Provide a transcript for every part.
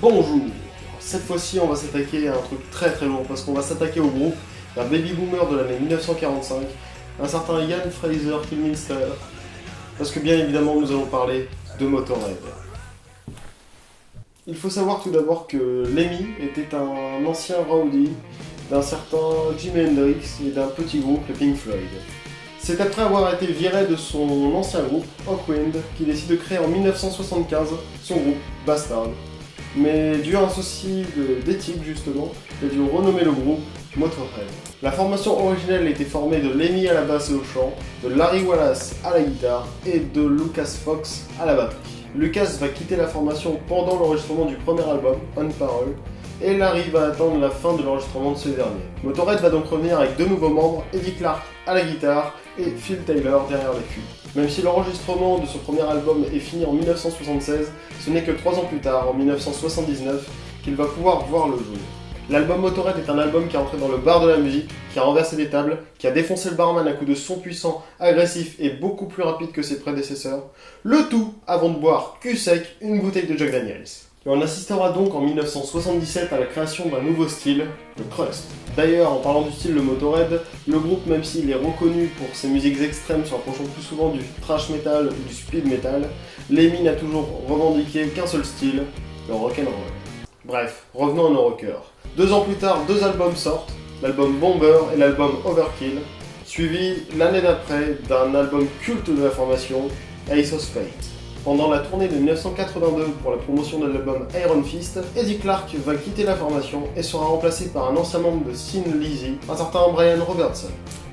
Bonjour. Cette fois-ci, on va s'attaquer à un truc très très lourd parce qu'on va s'attaquer au groupe d'un baby boomer de l'année 1945, un certain Ian Fraser Kilminster, parce que bien évidemment nous allons parler de Motorhead. Il faut savoir tout d'abord que Lemmy était un ancien rowdy d'un certain Jimi Hendrix et d'un petit groupe, le Pink Floyd. C'est après avoir été viré de son ancien groupe, Hawkwind, qu'il décide de créer en 1975 son groupe, Bastard. Mais dû à un souci d'éthique justement, il a dû renommer le groupe Motorhead. La formation originelle était formée de Lemmy à la basse et au chant, de Larry Wallace à la guitare et de Lucas Fox à la batterie. Lucas va quitter la formation pendant l'enregistrement du premier album, On Parole, et Larry va attendre la fin de l'enregistrement de ce dernier. Motorhead va donc revenir avec deux nouveaux membres, Eddie Clark à la guitare et Phil Taylor derrière les cuivres. Même si l'enregistrement de ce premier album est fini en 1976, ce n'est que 3 ans plus tard, en 1979, qu'il va pouvoir voir le jour. L'album Motorhead est un album qui est entré dans le bar de la musique, qui a renversé des tables, qui a défoncé le barman à coups de sons puissants, agressifs et beaucoup plus rapides que ses prédécesseurs. Le tout avant de boire cul sec une bouteille de Jack Daniels. Et on assistera donc en 1977 à la création d'un nouveau style, le crust. D'ailleurs, en parlant du style de Motorhead, le groupe, même s'il est reconnu pour ses musiques extrêmes se rapprochant plus souvent du thrash metal ou du speed metal, Lemmy n'a toujours revendiqué qu'un seul style, le rock'n'roll. Bref, revenons à nos rockers. 2 ans plus tard, 2 albums sortent, l'album Bomber et l'album Overkill, suivi l'année d'après d'un album culte de la formation, Ace of Spades. Pendant la tournée de 1982 pour la promotion de l'album Iron Fist, Eddie Clark va quitter la formation et sera remplacé par un ancien membre de Thin Lizzy, un certain Brian Robertson.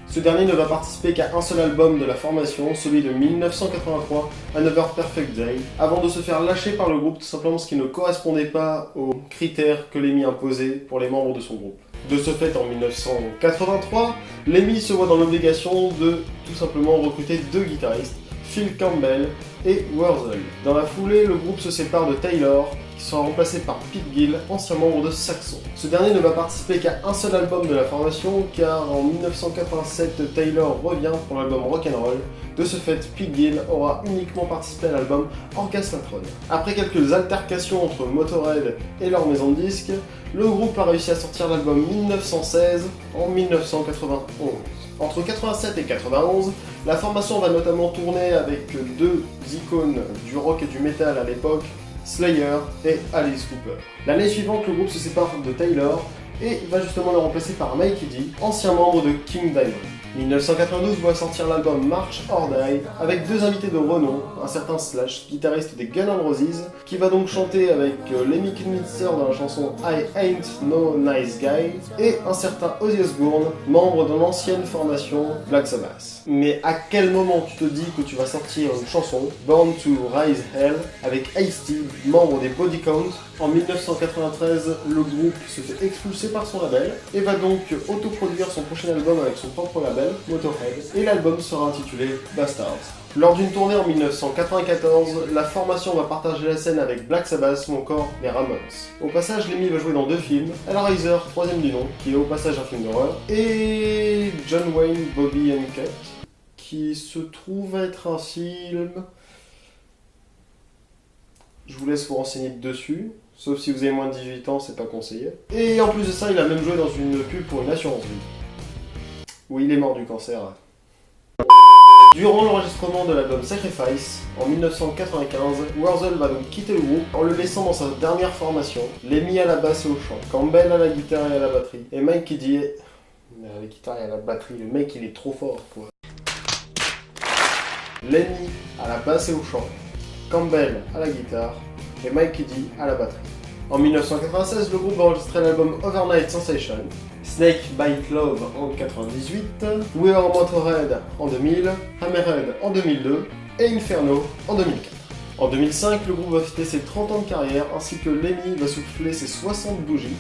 Ce dernier ne va participer qu'à un seul album de la formation, celui de 1983, Another Perfect Day, avant de se faire lâcher par le groupe tout simplement parce qu'il ne correspondait pas aux critères que Lemmy imposait pour les membres de son groupe. De ce fait, en 1983, Lemmy se voit dans l'obligation de tout simplement recruter 2 guitaristes, Phil Campbell et Wurzel. Dans la foulée, le groupe se sépare de Taylor, qui sera remplacé par Pete Gill, ancien membre de Saxon. Ce dernier ne va participer qu'à un seul album de la formation, car en 1987, Taylor revient pour l'album Rock'n'Roll. De ce fait, Pete Gill aura uniquement participé à l'album Orgasmatron. Après quelques altercations entre Motorhead et leur maison de disques, le groupe a réussi à sortir l'album 1916 en 1991. Entre 87 et 91, la formation va notamment tourner avec 2 icônes du rock et du metal à l'époque, Slayer et Alice Cooper. L'année suivante, le groupe se sépare de Taylor et va justement le remplacer par Mikey D, ancien membre de King Diamond. 1992 voit sortir l'album March or Die avec 2 invités de renom, un certain Slash, guitariste des Guns N' Roses, qui va donc chanter avec Lemmy Kilminster dans la chanson I Ain't No Nice Guy, et un certain Ozzy Osbourne, membre de l'ancienne formation Black Sabbath. Mais à quel moment tu te dis que tu vas sortir une chanson, Born to Rise Hell, avec Ice-T, membre des Body Count? En 1993, le groupe se fait expulser par son label et va donc autoproduire son prochain album avec son propre label, Motorhead, et l'album sera intitulé Bastards. Lors d'une tournée en 1994, la formation va partager la scène avec Black Sabbath ou encore les Ramones. Au passage, Lemmy va jouer dans 2 films, Hellraiser, 3ème du nom, qui est au passage un film d'horreur, et John Wayne, Bobby and Cut, qui se trouve être un film... Je vous laisse vous renseigner dessus, sauf si vous avez moins de 18 ans, c'est pas conseillé. Et en plus de ça, il a même joué dans une pub pour une assurance vie. Oui, il est mort du cancer. Durant l'enregistrement de l'album Sacrifice, en 1995, Wurzel va donc quitter le groupe en le laissant dans sa dernière formation, Lemmy à la basse et au chant, Campbell à la guitare et à la batterie, et Mike qui dit... à la guitare et à la batterie, le mec il est trop fort quoi. Lemmy à la basse et au chant, Campbell à la guitare et Mike Kiddy à la batterie. En 1996, le groupe va enregistrer l'album Overnight Sensation, Snake Bite Love en 1998, We Are Motorhead en 2000, Hammerhead en 2002 et Inferno en 2004. En 2005, le groupe va fêter ses 30 ans de carrière ainsi que Lemmy va souffler ses 60 bougies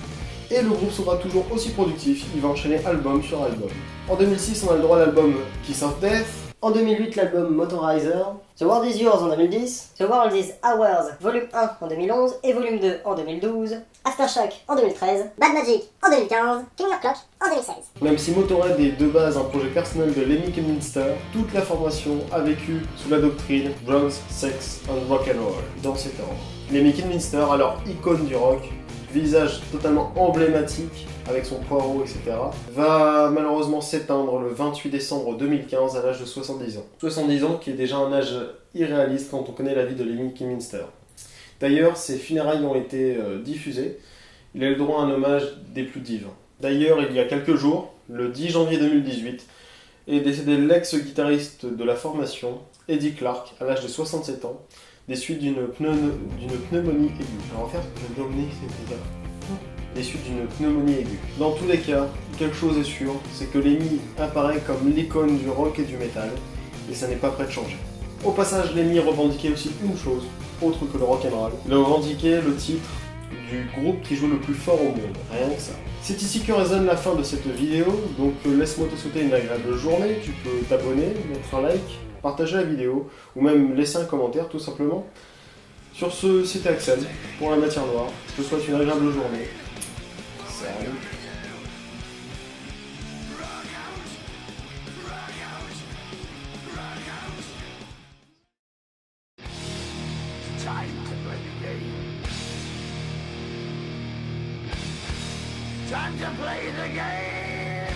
et le groupe sera toujours aussi productif, il va enchaîner album sur album. En 2006, on a le droit à l'album Kiss of Death, En 2008, l'album Motorizer. The World Is Yours en 2010. The World Is Ours, volume 1 en 2011 et volume 2 en 2012. Aftershock en 2013. Bad Magic en 2015. Finger Clock en 2016. Même si Motorhead est de base un projet personnel de Lemmy Kilminster, toute la formation a vécu sous la doctrine Drugs, Sex and Rock'n'Roll dans cet ordre. Lemmy Kilminster, alors icône du rock, visage totalement emblématique avec son poireau, etc., va malheureusement s'éteindre le 28 décembre 2015 à l'âge de 70 ans. 70 ans qui est déjà un âge irréaliste quand on connaît la vie de Lemmy Kilminster. D'ailleurs, ses funérailles ont été diffusées. Il a eu le droit à un hommage des plus divins. D'ailleurs, il y a quelques jours, le 10 janvier 2018, est décédé l'ex-guitariste de la formation, Eddie Clark, à l'âge de 67 ans, des suites d'une pneumonie aiguë. Alors, en fait, pneumonie, c'est bizarre. Des suites d'une pneumonie aiguë. Dans tous les cas, quelque chose est sûr, c'est que Lemmy apparaît comme l'icône du rock et du métal, et ça n'est pas prêt de changer. Au passage, Lemmy revendiquait aussi une chose, autre que le rock'n'roll. Il revendiquait le titre du groupe qui joue le plus fort au monde, rien que ça. C'est ici que résonne la fin de cette vidéo, donc laisse-moi te souhaiter une agréable journée, tu peux t'abonner, mettre un like, partager la vidéo, ou même laisser un commentaire tout simplement. Sur ce, c'était Axel, pour la matière noire, je te souhaite une agréable journée. Salut. Time to play the game. Time to play the game!